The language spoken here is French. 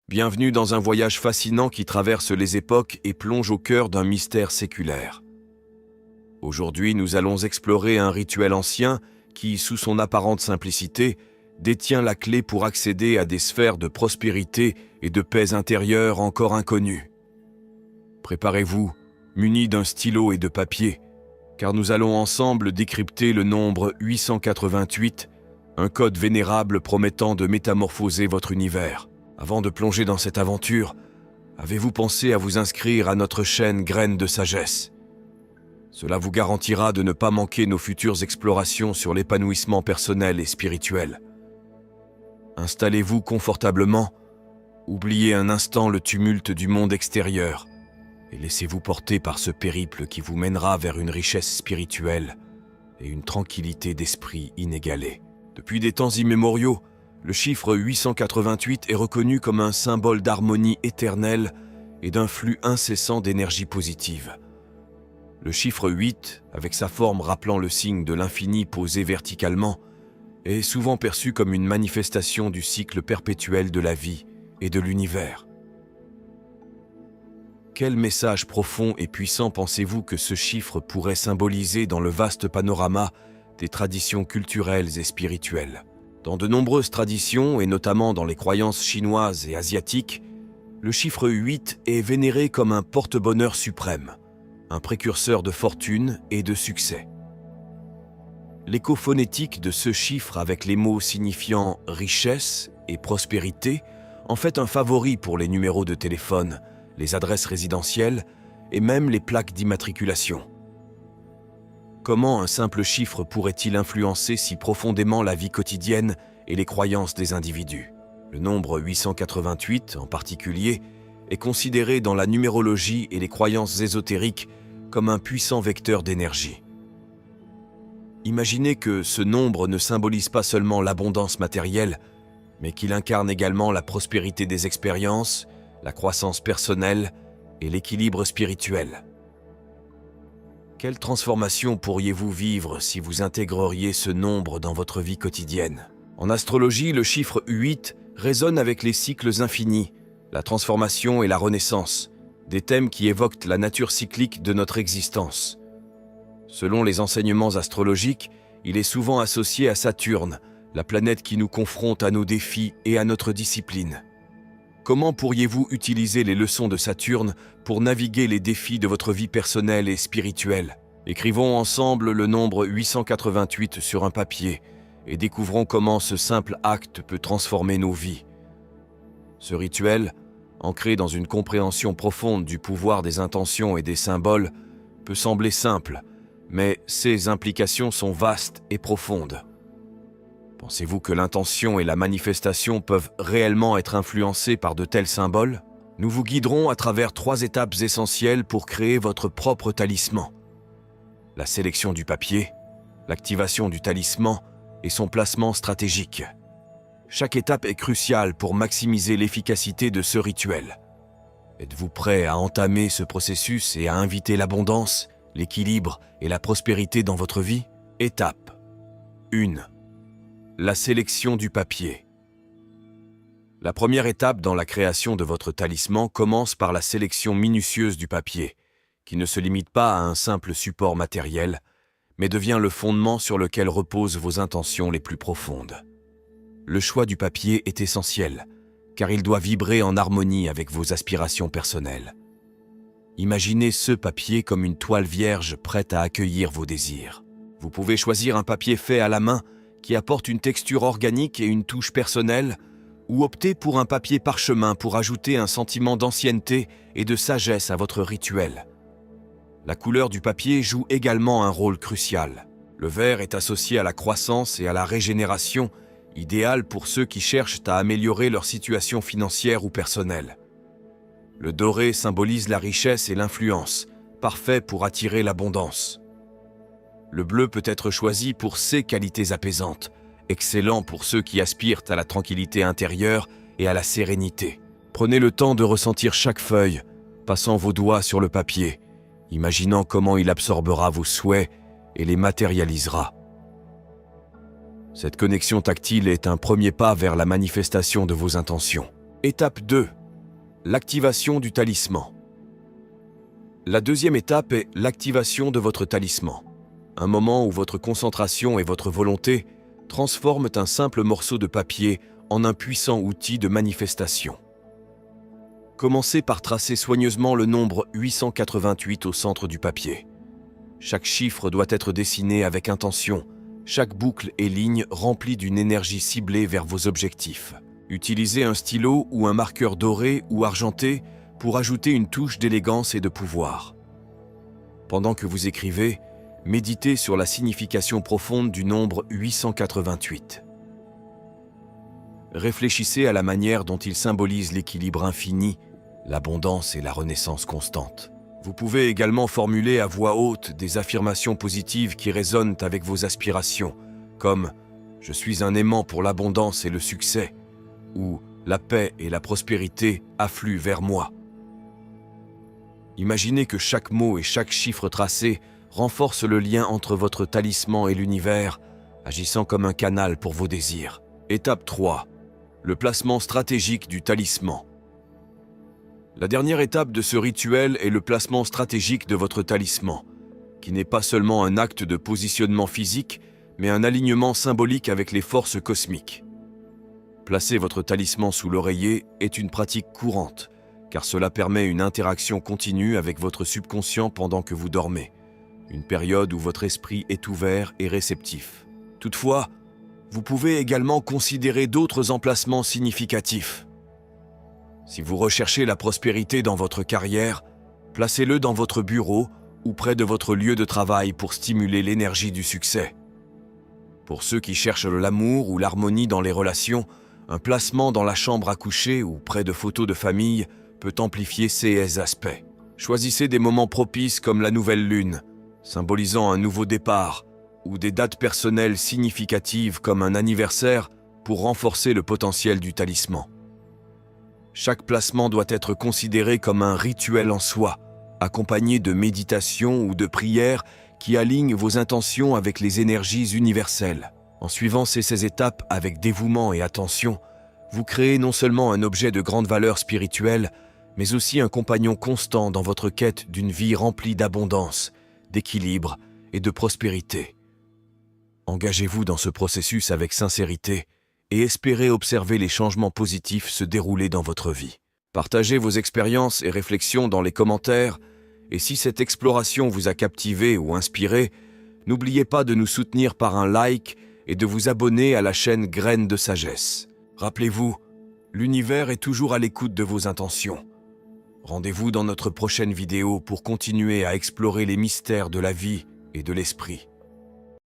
Bienvenue dans un voyage fascinant qui traverse les époques et plonge au cœur d'un mystère séculaire. Aujourd'hui, nous allons explorer un rituel ancien qui, sous son apparente simplicité, détient la clé pour accéder à des sphères de prospérité et de paix intérieure encore inconnues. Préparez-vous, munis d'un stylo et de papier, car nous allons ensemble décrypter le nombre 888, un code vénérable promettant de métamorphoser votre univers. Avant de plonger dans cette aventure, avez-vous pensé à vous inscrire à notre chaîne Graines de Sagesse? Cela vous garantira de ne pas manquer nos futures explorations sur l'épanouissement personnel et spirituel. Installez-vous confortablement, oubliez un instant le tumulte du monde extérieur et laissez-vous porter par ce périple qui vous mènera vers une richesse spirituelle et une tranquillité d'esprit inégalée. Depuis des temps immémoriaux, le chiffre 888 est reconnu comme un symbole d'harmonie éternelle et d'un flux incessant d'énergie positive. Le chiffre 8, avec sa forme rappelant le signe de l'infini posé verticalement, est souvent perçu comme une manifestation du cycle perpétuel de la vie et de l'univers. Quel message profond et puissant pensez-vous que ce chiffre pourrait symboliser dans le vaste panorama des traditions culturelles et spirituelles ? Dans de nombreuses traditions, et notamment dans les croyances chinoises et asiatiques, le chiffre 8 est vénéré comme un porte-bonheur suprême, un précurseur de fortune et de succès. L'écho phonétique de ce chiffre avec les mots signifiant richesse et prospérité en fait un favori pour les numéros de téléphone, les adresses résidentielles et même les plaques d'immatriculation. Comment un simple chiffre pourrait-il influencer si profondément la vie quotidienne et les croyances des individus? Le nombre 888, en particulier, est considéré dans la numérologie et les croyances ésotériques comme un puissant vecteur d'énergie. Imaginez que ce nombre ne symbolise pas seulement l'abondance matérielle, mais qu'il incarne également la prospérité des expériences, la croissance personnelle et l'équilibre spirituel. Quelle transformation pourriez-vous vivre si vous intégreriez ce nombre dans votre vie quotidienne? En astrologie, le chiffre 8 résonne avec les cycles infinis, la transformation et la renaissance, des thèmes qui évoquent la nature cyclique de notre existence. Selon les enseignements astrologiques, il est souvent associé à Saturne, la planète qui nous confronte à nos défis et à notre discipline. Comment pourriez-vous utiliser les leçons de Saturne pour naviguer les défis de votre vie personnelle et spirituelle? Écrivons ensemble le nombre 888 sur un papier et découvrons comment ce simple acte peut transformer nos vies. Ce rituel, ancré dans une compréhension profonde du pouvoir des intentions et des symboles, peut sembler simple, mais ses implications sont vastes et profondes. Pensez-vous que l'intention et la manifestation peuvent réellement être influencées par de tels symboles? Nous vous guiderons à travers 3 étapes essentielles pour créer votre propre talisman. La sélection du papier, l'activation du talisman et son placement stratégique. Chaque étape est cruciale pour maximiser l'efficacité de ce rituel. Êtes-vous prêt à entamer ce processus et à inviter l'abondance, l'équilibre et la prospérité dans votre vie? Étape 1. La sélection du papier. La première étape dans la création de votre talisman commence par la sélection minutieuse du papier, qui ne se limite pas à un simple support matériel, mais devient le fondement sur lequel reposent vos intentions les plus profondes. Le choix du papier est essentiel, car il doit vibrer en harmonie avec vos aspirations personnelles. Imaginez ce papier comme une toile vierge prête à accueillir vos désirs. Vous pouvez choisir un papier fait à la main qui apporte une texture organique et une touche personnelle, ou opter pour un papier parchemin pour ajouter un sentiment d'ancienneté et de sagesse à votre rituel. La couleur du papier joue également un rôle crucial. Le vert est associé à la croissance et à la régénération, idéal pour ceux qui cherchent à améliorer leur situation financière ou personnelle. Le doré symbolise la richesse et l'influence, parfait pour attirer l'abondance. Le bleu peut être choisi pour ses qualités apaisantes, excellent pour ceux qui aspirent à la tranquillité intérieure et à la sérénité. Prenez le temps de ressentir chaque feuille, passant vos doigts sur le papier, imaginant comment il absorbera vos souhaits et les matérialisera. Cette connexion tactile est un premier pas vers la manifestation de vos intentions. Étape 2. L'activation du talisman. La deuxième étape est l'activation de votre talisman. Un moment où votre concentration et votre volonté transforment un simple morceau de papier en un puissant outil de manifestation. Commencez par tracer soigneusement le nombre 888 au centre du papier. Chaque chiffre doit être dessiné avec intention, chaque boucle et ligne remplie d'une énergie ciblée vers vos objectifs. Utilisez un stylo ou un marqueur doré ou argenté pour ajouter une touche d'élégance et de pouvoir. Pendant que vous écrivez, méditez sur la signification profonde du nombre 888. Réfléchissez à la manière dont il symbolise l'équilibre infini, l'abondance et la renaissance constante. Vous pouvez également formuler à voix haute des affirmations positives qui résonnent avec vos aspirations, comme « Je suis un aimant pour l'abondance et le succès » ou « La paix et la prospérité affluent vers moi ». Imaginez que chaque mot et chaque chiffre tracé renforce le lien entre votre talisman et l'univers, agissant comme un canal pour vos désirs. Étape 3. Le placement stratégique du talisman. La dernière étape de ce rituel est le placement stratégique de votre talisman, qui n'est pas seulement un acte de positionnement physique, mais un alignement symbolique avec les forces cosmiques. Placer votre talisman sous l'oreiller est une pratique courante, car cela permet une interaction continue avec votre subconscient pendant que vous dormez, une période où votre esprit est ouvert et réceptif. Toutefois, vous pouvez également considérer d'autres emplacements significatifs. Si vous recherchez la prospérité dans votre carrière, placez-le dans votre bureau ou près de votre lieu de travail pour stimuler l'énergie du succès. Pour ceux qui cherchent l'amour ou l'harmonie dans les relations, un placement dans la chambre à coucher ou près de photos de famille peut amplifier ces aspects. Choisissez des moments propices comme la nouvelle lune, symbolisant un nouveau départ, ou des dates personnelles significatives comme un anniversaire pour renforcer le potentiel du talisman. Chaque placement doit être considéré comme un rituel en soi, accompagné de méditation ou de prières qui alignent vos intentions avec les énergies universelles. En suivant ces étapes avec dévouement et attention, vous créez non seulement un objet de grande valeur spirituelle, mais aussi un compagnon constant dans votre quête d'une vie remplie d'abondance, d'équilibre et de prospérité. Engagez-vous dans ce processus avec sincérité et espérez observer les changements positifs se dérouler dans votre vie. Partagez vos expériences et réflexions dans les commentaires, et si cette exploration vous a captivé ou inspiré, n'oubliez pas de nous soutenir par un like et de vous abonner à la chaîne Graines de Sagesse. Rappelez-vous, l'univers est toujours à l'écoute de vos intentions. Rendez-vous dans notre prochaine vidéo pour continuer à explorer les mystères de la vie et de l'esprit.